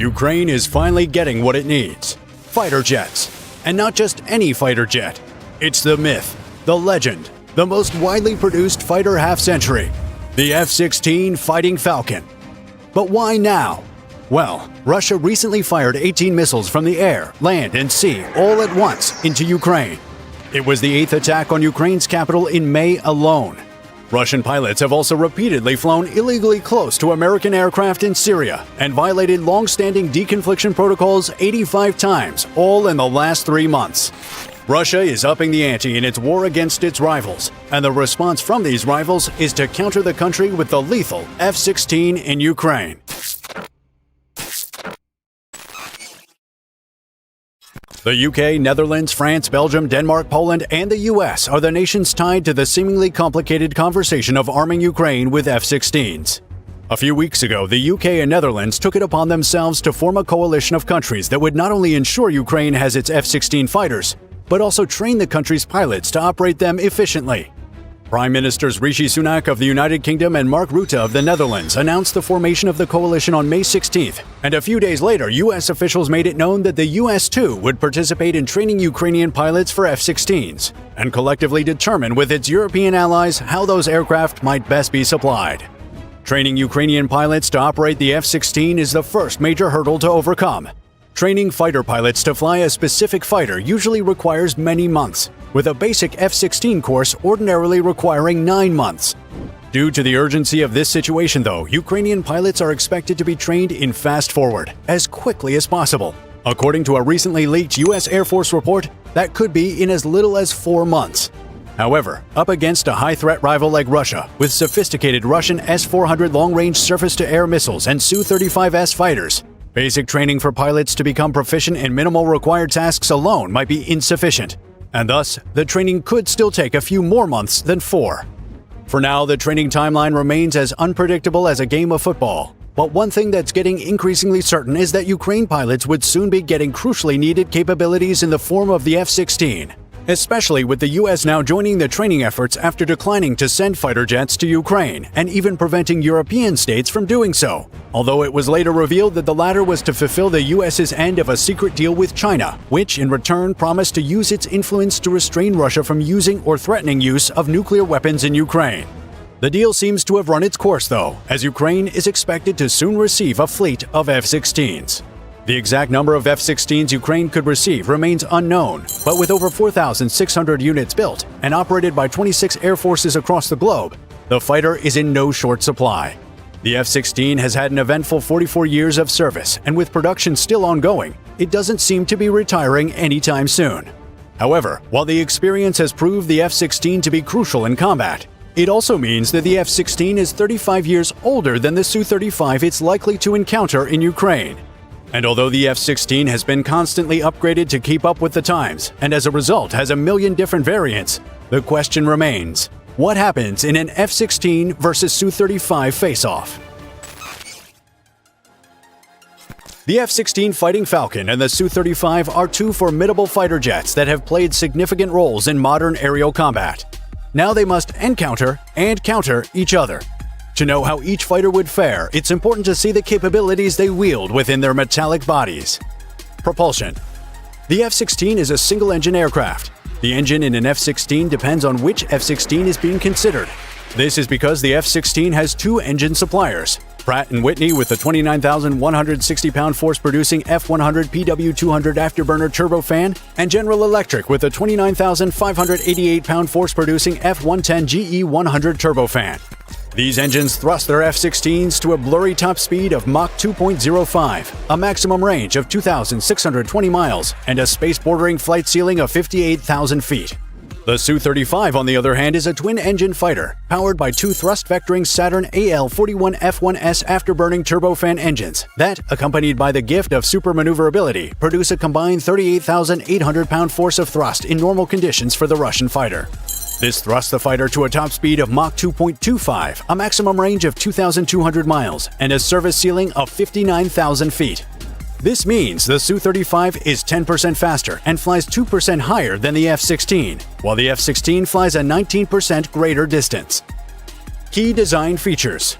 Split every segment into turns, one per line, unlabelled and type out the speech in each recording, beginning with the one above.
Ukraine is finally getting what it needs: fighter jets. And not just any fighter jet. It's the myth, the legend, the most widely produced fighter half-century, the F-16 Fighting Falcon. But why now? Well, Russia recently fired 18 missiles from the air, land, and sea all at once into Ukraine. It was the 8th attack on Ukraine's capital in May alone. Russian pilots have also repeatedly flown illegally close to American aircraft in Syria and violated long-standing deconfliction protocols 85 times, all in the last 3 months. Russia is upping the ante in its war against its rivals, and the response from these rivals is to counter the country with the lethal F-16 in Ukraine. The UK, Netherlands, France, Belgium, Denmark, Poland, and the US are the nations tied to the seemingly complicated conversation of arming Ukraine with F-16s. A few weeks ago, the UK and Netherlands took it upon themselves to form a coalition of countries that would not only ensure Ukraine has its F-16 fighters, but also train the country's pilots to operate them efficiently. Prime Ministers Rishi Sunak of the United Kingdom and Mark Rutte of the Netherlands announced the formation of the coalition on May 16th, and a few days later, U.S. officials made it known that the U.S. too would participate in training Ukrainian pilots for F-16s, and collectively determine with its European allies how those aircraft might best be supplied. Training Ukrainian pilots to operate the F-16 is the first major hurdle to overcome. Training fighter pilots to fly a specific fighter usually requires many months, with a basic F-16 course ordinarily requiring 9 months. Due to the urgency of this situation, though, Ukrainian pilots are expected to be trained in fast forward, as quickly as possible. According to a recently leaked U.S. Air Force report, that could be in as little as 4 months. However, up against a high-threat rival like Russia, with sophisticated Russian S-400 long-range surface-to-air missiles and Su-35S fighters, basic training for pilots to become proficient in minimal required tasks alone might be insufficient, and thus, the training could still take a few more months than 4. For now, the training timeline remains as unpredictable as a game of football. But one thing that's getting increasingly certain is that Ukraine pilots would soon be getting crucially needed capabilities in the form of the F-16, especially with the U.S. now joining the training efforts after declining to send fighter jets to Ukraine and even preventing European states from doing so, although it was later revealed that the latter was to fulfill the U.S.'s end of a secret deal with China, which in return promised to use its influence to restrain Russia from using or threatening use of nuclear weapons in Ukraine. The deal seems to have run its course, though, as Ukraine is expected to soon receive a fleet of F-16s. The exact number of F-16s Ukraine could receive remains unknown, but with over 4,600 units built and operated by 26 air forces across the globe, the fighter is in no short supply. The F-16 has had an eventful 44 years of service, and with production still ongoing, it doesn't seem to be retiring anytime soon. However, while the experience has proved the F-16 to be crucial in combat, it also means that the F-16 is 35 years older than the Su-35 it's likely to encounter in Ukraine. And although the F-16 has been constantly upgraded to keep up with the times, and as a result has a million different variants, the question remains: what happens in an F-16 versus Su-35 face-off? The F-16 Fighting Falcon and the Su-35 are two formidable fighter jets that have played significant roles in modern aerial combat. Now they must encounter and counter each other. To know how each fighter would fare, it's important to see the capabilities they wield within their metallic bodies. Propulsion. The F-16 is a single-engine aircraft. The engine in an F-16 depends on which F-16 is being considered. This is because the F-16 has 2 engine suppliers: Pratt & Whitney with the 29,160-pound force-producing F-100 PW200 afterburner turbofan, and General Electric with the 29,588-pound force-producing F-110 GE100 turbofan. These engines thrust their F-16s to a blurry top speed of Mach 2.05, a maximum range of 2,620 miles, and a space-bordering flight ceiling of 58,000 feet. The Su-35, on the other hand, is a twin-engine fighter, powered by 2 thrust-vectoring Saturn AL-41 F-1S afterburning turbofan engines that, accompanied by the gift of supermaneuverability, produce a combined 38,800-pound force of thrust in normal conditions for the Russian fighter. This thrusts the fighter to a top speed of Mach 2.25, a maximum range of 2,200 miles, and a service ceiling of 59,000 feet. This means the Su-35 is 10% faster and flies 2% higher than the F-16, while the F-16 flies a 19% greater distance. Key design features.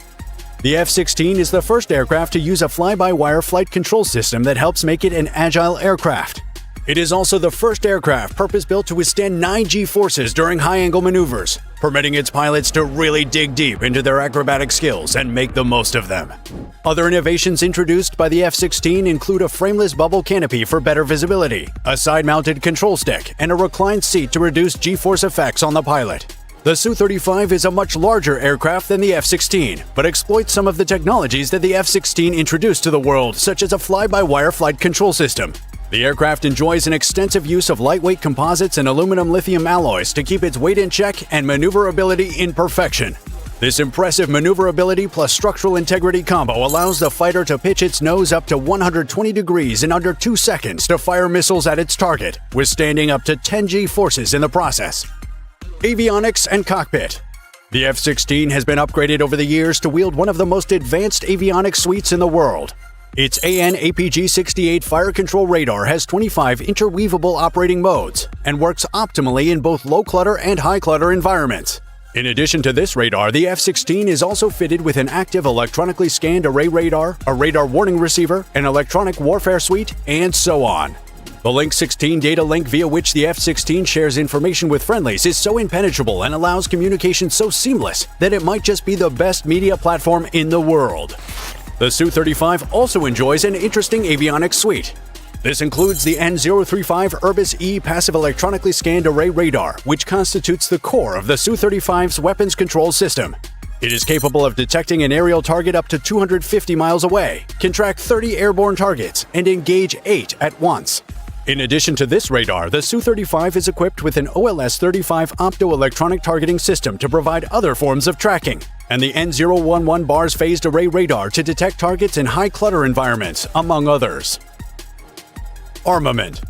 The F-16 is the first aircraft to use a fly-by-wire flight control system that helps make it an agile aircraft. It is also the first aircraft purpose-built to withstand 9 G-forces during high-angle maneuvers, permitting its pilots to really dig deep into their acrobatic skills and make the most of them. Other innovations introduced by the F-16 include a frameless bubble canopy for better visibility, a side-mounted control stick, and a reclined seat to reduce G-force effects on the pilot. The Su-35 is a much larger aircraft than the F-16, but exploits some of the technologies that the F-16 introduced to the world, such as a fly-by-wire flight control system. The aircraft enjoys an extensive use of lightweight composites and aluminum lithium alloys to keep its weight in check and maneuverability in perfection. This impressive maneuverability plus structural integrity combo allows the fighter to pitch its nose up to 120 degrees in under 2 seconds to fire missiles at its target, withstanding up to 10 G-forces in the process. Avionics and cockpit. The F-16 has been upgraded over the years to wield one of the most advanced avionics suites in the world. Its AN/APG-68 fire control radar has 25 interweavable operating modes and works optimally in both low-clutter and high-clutter environments. In addition to this radar, the F-16 is also fitted with an active electronically scanned array radar, a radar warning receiver, an electronic warfare suite, and so on. The Link 16 data link via which the F-16 shares information with friendlies is so impenetrable and allows communication so seamless that it might just be the best media platform in the world. The Su-35 also enjoys an interesting avionics suite. This includes the N035 Urbis E passive electronically scanned array radar, which constitutes the core of the Su-35's weapons control system. It is capable of detecting an aerial target up to 250 miles away, can track 30 airborne targets, and engage 8 at once. In addition to this radar, the Su-35 is equipped with an OLS-35 optoelectronic targeting system to provide other forms of tracking, and the N011 bars phased array radar to detect targets in high-clutter environments, among others. Armament.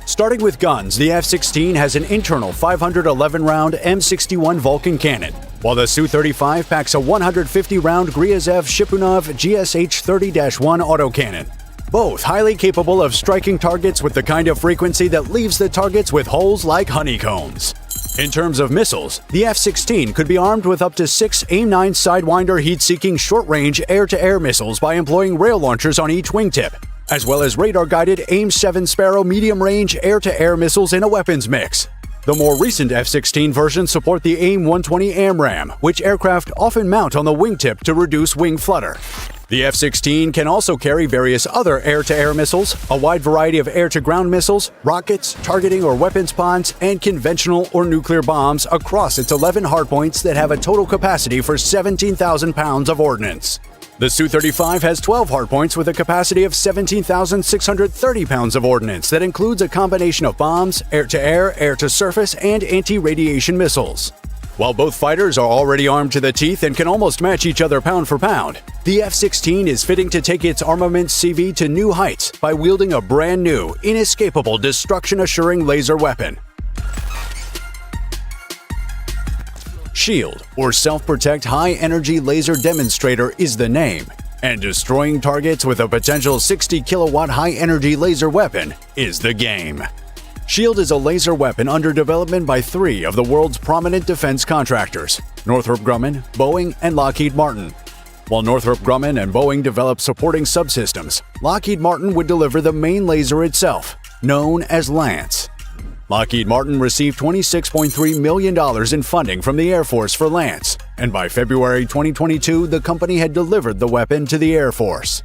Starting with guns, the F-16 has an internal 511-round M61 Vulcan cannon, while the Su-35 packs a 150-round Gryazev Shipunov GSH-30-1 autocannon. Both highly capable of striking targets with the kind of frequency that leaves the targets with holes like honeycombs. In terms of missiles, the F-16 could be armed with up to 6 AIM-9 Sidewinder heat-seeking short-range air-to-air missiles by employing rail launchers on each wingtip, as well as radar-guided AIM-7 Sparrow medium-range air-to-air missiles in a weapons mix. The more recent F-16 versions support the AIM-120 AMRAAM, which aircraft often mount on the wingtip to reduce wing flutter. The F-16 can also carry various other air-to-air missiles, a wide variety of air-to-ground missiles, rockets, targeting or weapons pods, and conventional or nuclear bombs across its 11 hardpoints that have a total capacity for 17,000 pounds of ordnance. The Su-35 has 12 hardpoints with a capacity of 17,630 pounds of ordnance that includes a combination of bombs, air-to-air, air-to-surface, and anti-radiation missiles. While both fighters are already armed to the teeth and can almost match each other pound for pound, the F-16 is fitting to take its armaments CV to new heights by wielding a brand new, inescapable, destruction-assuring laser weapon. SHIELD, or Self-Protect High-Energy Laser Demonstrator, is the name, and destroying targets with a potential 60-kilowatt high-energy laser weapon is the game. SHIELD is a laser weapon under development by 3 of the world's prominent defense contractors, Northrop Grumman, Boeing, and Lockheed Martin. While Northrop Grumman and Boeing developed supporting subsystems, Lockheed Martin would deliver the main laser itself, known as Lance. Lockheed Martin received $26.3 million in funding from the Air Force for Lance, and by February 2022, the company had delivered the weapon to the Air Force.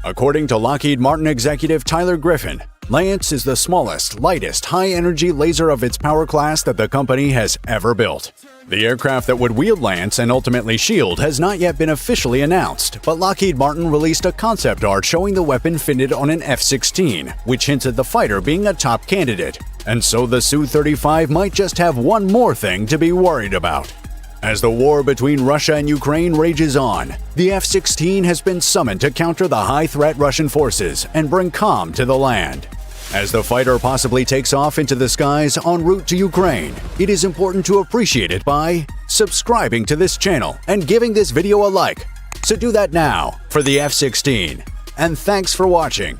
According to Lockheed Martin executive Tyler Griffin, Lance is the smallest, lightest, high-energy laser of its power class that the company has ever built. The aircraft that would wield Lance and ultimately SHIELD has not yet been officially announced, but Lockheed Martin released a concept art showing the weapon fitted on an F-16, which hints at the fighter being a top candidate. And so the Su-35 might just have one more thing to be worried about. As the war between Russia and Ukraine rages on, the F-16 has been summoned to counter the high-threat Russian forces and bring calm to the land. As the fighter possibly takes off into the skies en route to Ukraine, it is important to appreciate it by subscribing to this channel and giving this video a like. So do that now for the F-16. And thanks for watching.